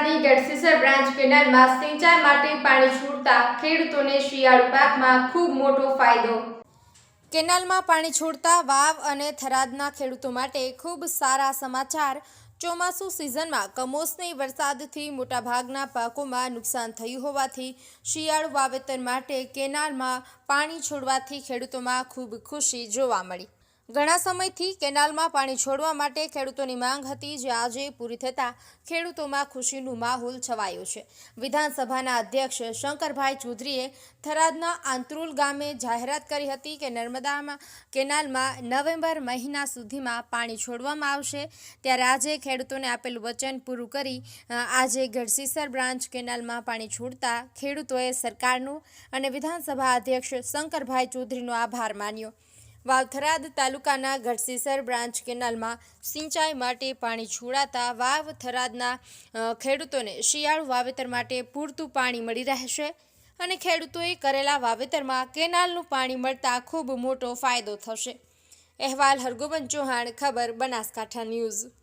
થરાદની Gadhsisar branch કેનાલમાં સિંચાઈ માટે પાણી છોડતા ખેડૂતોને શિયાળુ પાકમાં ખૂબ મોટો ફાયદો। કેનાલમાં પાણી છોડતા વાવ અને થરાદના ખેડૂતો માટે ખૂબ સારા સમાચાર। ચોમાસુ સિઝનમાં કમોસમી વરસાદથી મોટાભાગના પાકોમાં નુકસાન થયું હોવાથી શિયાળુ વાવેતર માટે કેનાલમાં પાણી છોડવાથી ખેડૂતોમાં ખૂબ ખુશી જોવા મળી। ઘણા સમયથી કેનાલમાં પાણી છોડવા માટે ખેડૂતોની માંગ હતી, જે આજે પૂરી થતાં ખેડૂતોમાં ખુશીનો માહોલ છવાયો છે। વિધાનસભાના અધ્યક્ષ શંકરભાઈ ચૌધરીએ થરાદના આંત્રુલ ગામે જાહેરાત કરી હતી કે નર્મદામાં કેનાલમાં નવેમ્બર મહિના સુધીમાં પાણી છોડવામાં આવશે। ત્યારે આજે ખેડૂતોને આપેલું વચન પૂરું કરી આજે ગઢસીસર બ્રાન્ચ કેનાલમાં પાણી છોડતા ખેડૂતોએ સરકારનો અને વિધાનસભા અધ્યક્ષ શંકરભાઈ ચૌધરીનો આભાર માન્યો। વાવ થરાદ તાલુકાના ગઢસીસર બ્રાન્ચ કેનાલમાં સિંચાઈ માટે પાણી છોડાતા વાવ થરાદના ખેડૂતોને શિયાળુ વાવેતર માટે પૂરતું પાણી મળી રહેશે અને ખેડૂતોએ કરેલા વાવેતરમાં કેનાલનું પાણી મળતા ખૂબ મોટો ફાયદો થશે। અહેવાલ હરગોબન ચૌહાણ, ખબર બનાસકાંઠા ન્યૂઝ।